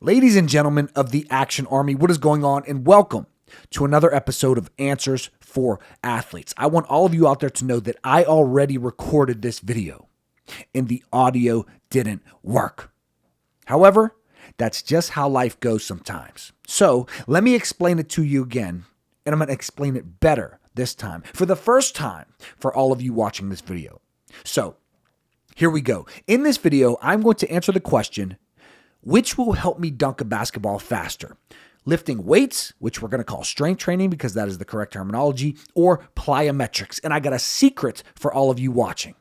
Ladies and gentlemen of the Action Army, what is going on? And welcome to another episode of Answers for Athletes. I want all of you out there to know that I already recorded this video and the audio didn't work. However, that's just how life goes sometimes. So let me explain it to you again, and I'm going to explain it better this time, for the first time for all of you watching this video. So here we go. In this video, I'm going to answer the question, which will help me dunk a basketball faster? Lifting weights, which we're going to call strength training because that is the correct terminology, or plyometrics. And I got a secret for all of you watching.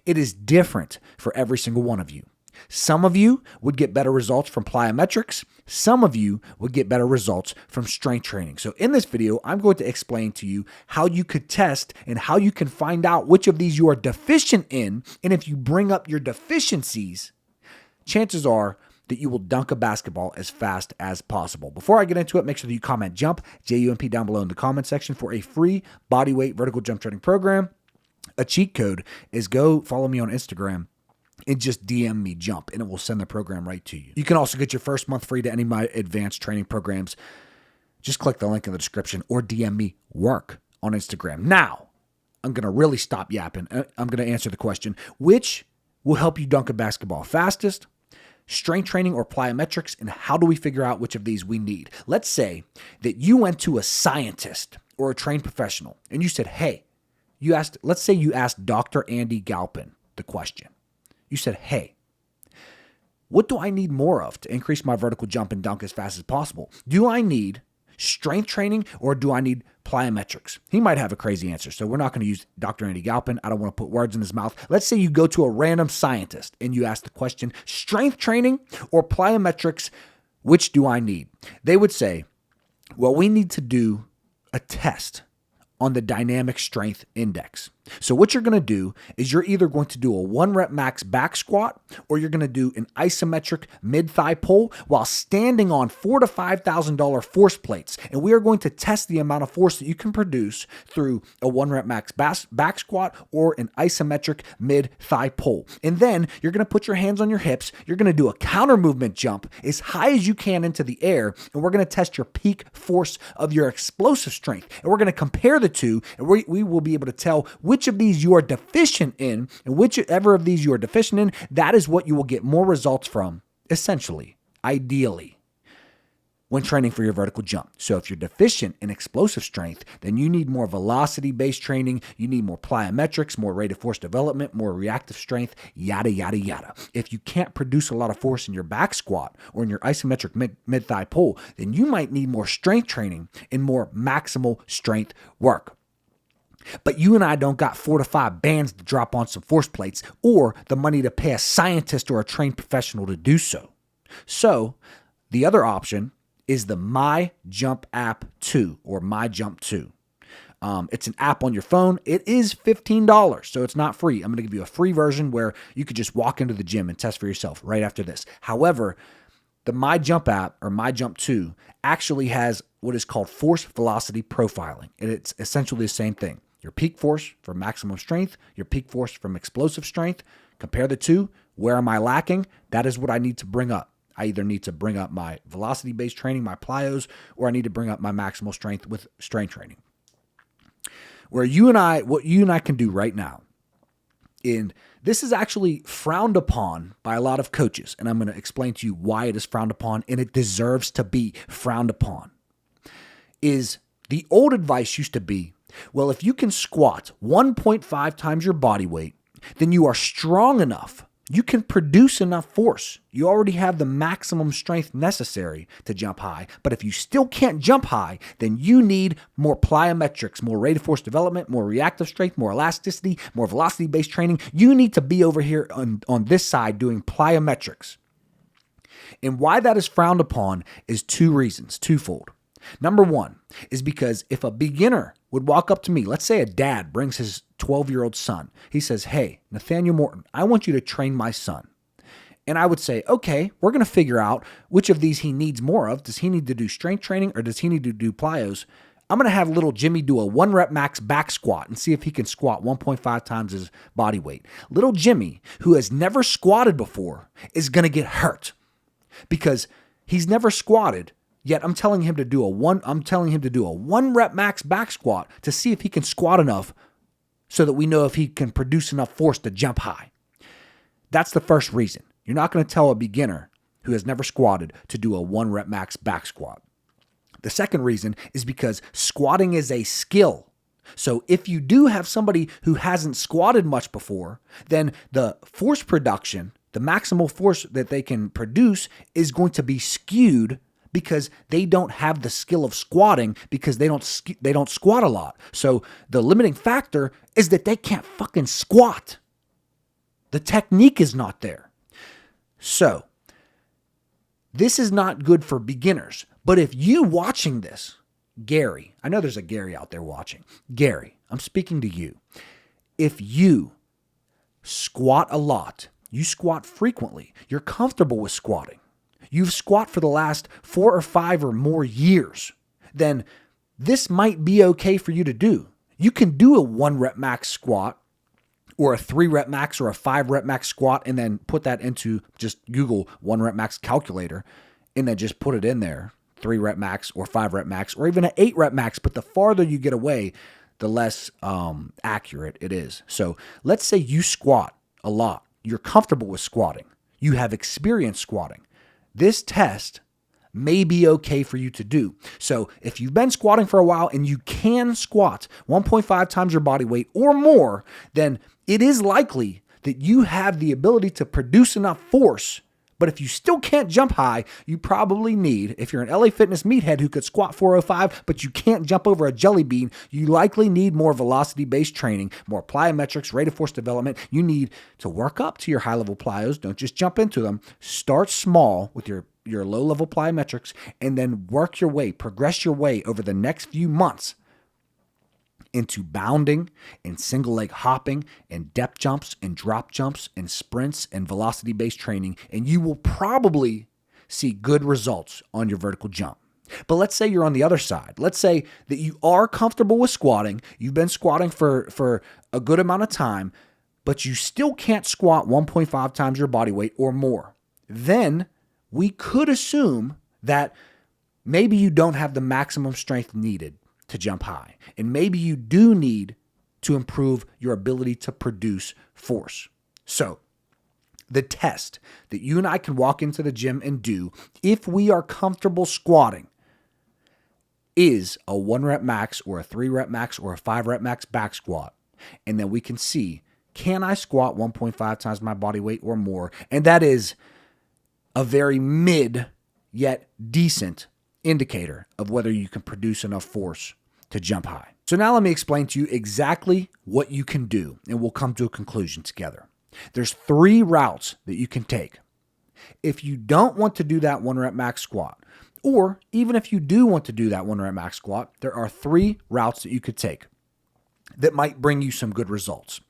It is different for every single one of you. Some of you would get better results from plyometrics. Some of you would get better results from strength training. So in this video, I'm going to explain to you how you could test and how you can find out which of these you are deficient in. And if you bring up your deficiencies, chances are that you will dunk a basketball as fast as possible. Before I get into it, make sure that you comment JUMP, J-U-M-P, down below in the comment section for a free bodyweight vertical jump training program. A cheat code is go follow me on Instagram and just DM me JUMP, and it will send the program right to you. You can also get your first month free to any of my advanced training programs. Just click the link in the description or DM me work on Instagram. Now, I'm going to really stop yapping. I'm going to answer the question, which will help you dunk a basketball fastest? Strength training or plyometrics, and how do we figure out which of these we need? Let's say that you went to a scientist or a trained professional and you said, hey, let's say you asked Dr. Andy Galpin the question. You said, hey, what do I need more of to increase my vertical jump and dunk as fast as possible? Do I need strength training or do I need plyometrics? He might have a crazy answer, so we're not going to use Dr. Andy Galpin. I don't want to put words in his mouth. Let's say you go to a random scientist and you ask the question, strength training or plyometrics, which do I need? They would say, well, we need to do a test on the dynamic strength index. So what you're going to do is you're either going to do a 1 rep max back squat or you're going to do an isometric mid-thigh pull while standing on $4,000 to $5,000 force plates. And we are going to test the amount of force that you can produce through a 1 rep max back squat or an isometric mid-thigh pull. And then you're going to put your hands on your hips. You're going to do a counter movement jump as high as you can into the air. And we're going to test your peak force of your explosive strength. And we're going to compare the two, and we will be able to tell which of these you are deficient in, and whichever of these you are deficient in, that is what you will get more results from, essentially, ideally, when training for your vertical jump. So if you're deficient in explosive strength, then you need more velocity-based training, you need more plyometrics, more rate of force development, more reactive strength, yada, yada, yada. If you can't produce a lot of force in your back squat or in your isometric mid-thigh pull, then you might need more strength training and more maximal strength work. But you and I don't got 4 to 5 bands to drop on some force plates or the money to pay a scientist or a trained professional to do so. So the other option is the My Jump app 2 or My Jump 2. It's an app on your phone. It is $15, so it's not free. I'm going to give you a free version where you could just walk into the gym and test for yourself right after this. However, the My Jump app or My Jump 2 actually has what is called force velocity profiling, and it's essentially the same thing. Your peak force from maximum strength, your peak force from explosive strength. Compare the two. Where am I lacking? That is what I need to bring up. I either need to bring up my velocity-based training, my plyos, or I need to bring up my maximal strength with strength training. What you and I can do right now, and this is actually frowned upon by a lot of coaches, and I'm going to explain to you why it is frowned upon, and it deserves to be frowned upon, is the old advice used to be, well, if you can squat 1.5 times your body weight, then you are strong enough. You can produce enough force. You already have the maximum strength necessary to jump high. But if you still can't jump high, then you need more plyometrics, more rate of force development, more reactive strength, more elasticity, more velocity-based training. You need to be over here on this side doing plyometrics. And why that is frowned upon is twofold. Number one is because if a beginner would walk up to me, let's say a dad brings his 12-year-old son. He says, hey, Nathanael Morton, I want you to train my son. And I would say, okay, we're going to figure out which of these he needs more of. Does he need to do strength training or does he need to do plyos? I'm going to have little Jimmy do a 1 rep max back squat and see if he can squat 1.5 times his body weight. Little Jimmy, who has never squatted before, is going to get hurt because He's never squatted, yet I'm telling him to do a 1 rep max back squat to see if he can squat enough so that we know if he can produce enough force to jump high. That's the first reason. You're not going to tell a beginner who has never squatted to do a 1 rep max back squat. The second reason is because squatting is a skill. So if you do have somebody who hasn't squatted much before, then the force production, the maximal force that they can produce is going to be skewed because they don't have the skill of squatting because they don't squat a lot. So the limiting factor is that they can't fucking squat. The technique is not there. So this is not good for beginners. But if you watching this, Gary, I know there's a Gary out there watching. Gary, I'm speaking to you. If you squat a lot, you squat frequently, you're comfortable with squatting, you've squat for the last 4 or 5 or more years, then this might be okay for you to do. You can do a 1 rep max squat or a 3 rep max or a 5 rep max squat and then put that into just Google 1 rep max calculator and then just put it in there. 3 rep max or 5 rep max or even an 8 rep max, but the farther you get away, the less accurate it is. So let's say you squat a lot. You're comfortable with squatting. You have experience squatting. This test may be okay for you to do. So if you've been squatting for a while and you can squat 1.5 times your body weight or more, then it is likely that you have the ability to produce enough force. But if you still can't jump high, you probably need, if you're an LA Fitness meathead who could squat 405, but you can't jump over a jelly bean, you likely need more velocity-based training, more plyometrics, rate of force development. You need to work up to your high-level plyos. Don't just jump into them. Start small with your low-level plyometrics and then work your way, progress your way over the next few months into bounding and single leg hopping and depth jumps and drop jumps and sprints and velocity-based training, and you will probably see good results on your vertical jump. But let's say you're on the other side. Let's say that you are comfortable with squatting. You've been squatting for a good amount of time, but you still can't squat 1.5 times your body weight or more. Then we could assume that maybe you don't have the maximum strength needed to jump high. And maybe you do need to improve your ability to produce force. So the test that you and I can walk into the gym and do if we are comfortable squatting is a 1 rep max or a 3 rep max or a 5 rep max back squat. And then we can see, can I squat 1.5 times my body weight or more? And that is a very mid yet decent indicator of whether you can produce enough force to jump high. So now let me explain to you exactly what you can do, and we'll come to a conclusion together. There's 3 routes that you can take. If you don't want to do that 1 rep max squat, or even if you do want to do that 1 rep max squat, there are 3 routes that you could take that might bring you some good results.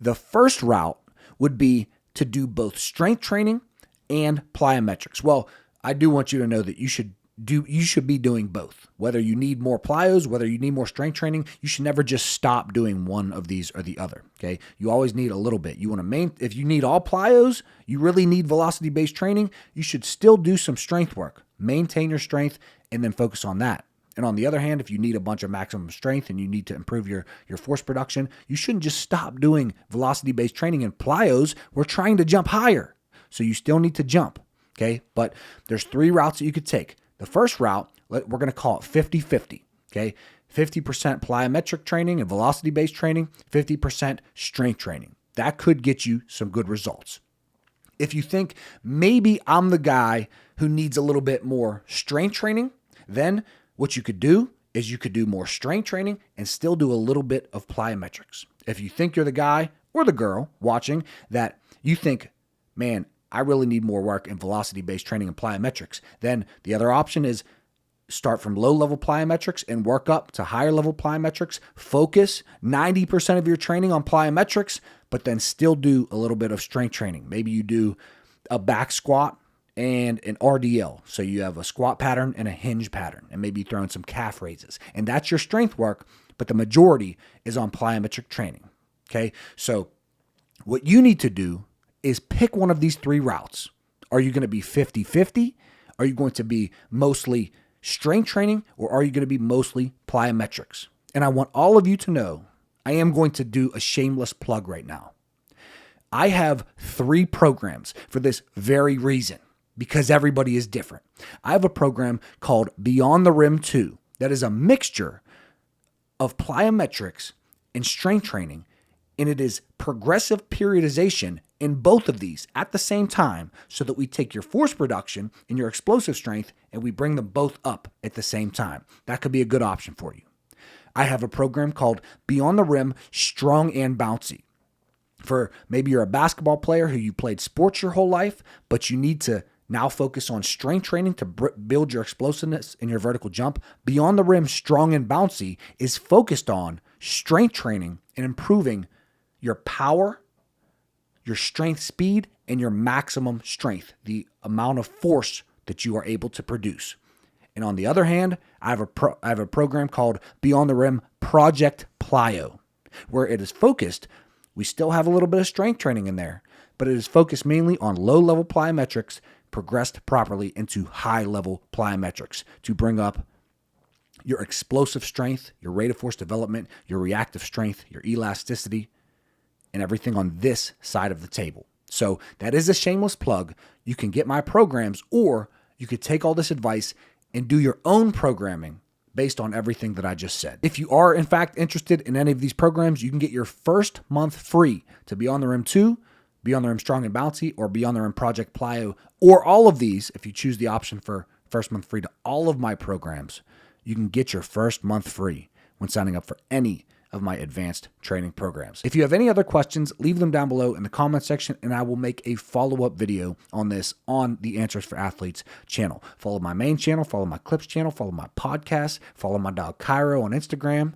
The first route would be to do both strength training and plyometrics. Well, I do want you to know that you should be doing both. Whether you need more plyos, whether you need more strength training, you should never just stop doing one of these or the other. Okay. You always need a little bit. If you need all plyos, you really need velocity-based training, you should still do some strength work. Maintain your strength and then focus on that. And on the other hand, if you need a bunch of maximum strength and you need to improve your force production, you shouldn't just stop doing velocity-based training and plyos. We're trying to jump higher. So you still need to jump. Okay. But there's 3 routes that you could take. The first route, we're going to call it 50-50, okay? 50% plyometric training and velocity-based training, 50% strength training. That could get you some good results. If you think maybe I'm the guy who needs a little bit more strength training, then what you could do is you could do more strength training and still do a little bit of plyometrics. If you think you're the guy or the girl watching that you think, man, I really need more work in velocity-based training and plyometrics, then the other option is start from low-level plyometrics and work up to higher-level plyometrics. Focus 90% of your training on plyometrics, but then still do a little bit of strength training. Maybe you do a back squat and an RDL. So you have a squat pattern and a hinge pattern, and maybe throw in some calf raises. And that's your strength work, but the majority is on plyometric training. Okay, so what you need to do is pick one of these 3 routes. Are you going to be 50-50? Are you going to be mostly strength training, or are you going to be mostly plyometrics? And I want all of you to know, I am going to do a shameless plug right now. I have 3 programs for this very reason, because everybody is different. I have a program called Beyond the Rim 2 that is a mixture of plyometrics and strength training, and it is progressive periodization in both of these at the same time, so that we take your force production and your explosive strength and we bring them both up at the same time. That could be a good option for you. I have a program called Beyond the Rim Strong and Bouncy. For maybe you're a basketball player who you played sports your whole life, but you need to now focus on strength training to build your explosiveness in your vertical jump. Beyond the Rim Strong and Bouncy is focused on strength training and improving your power, your strength speed, and your maximum strength, the amount of force that you are able to produce. And on the other hand, I have a program called Beyond the Rim Project Plyo, where it is focused. We still have a little bit of strength training in there, but it is focused mainly on low-level plyometrics progressed properly into high-level plyometrics to bring up your explosive strength, your rate of force development, your reactive strength, your elasticity, and everything on this side of the table. So that is a shameless plug. You can get my programs, or you could take all this advice and do your own programming based on everything that I just said. If you are, in fact, interested in any of these programs, you can get your first month free to Beyond the Rim 2, Beyond the Rim Strong and Bouncy, or Beyond the Rim Project Plyo, or all of these. If you choose the option for first month free to all of my programs, you can get your first month free when signing up for any of my advanced training programs. If you have any other questions, leave them down below in the comment section, and I will make a follow-up video on this on the Answers for Athletes channel. Follow my main channel, follow my clips channel, follow my podcast, follow my dog Cairo on Instagram.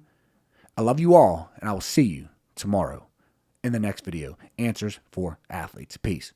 I love you all, and I will see you tomorrow in the next video. Answers for Athletes. Peace.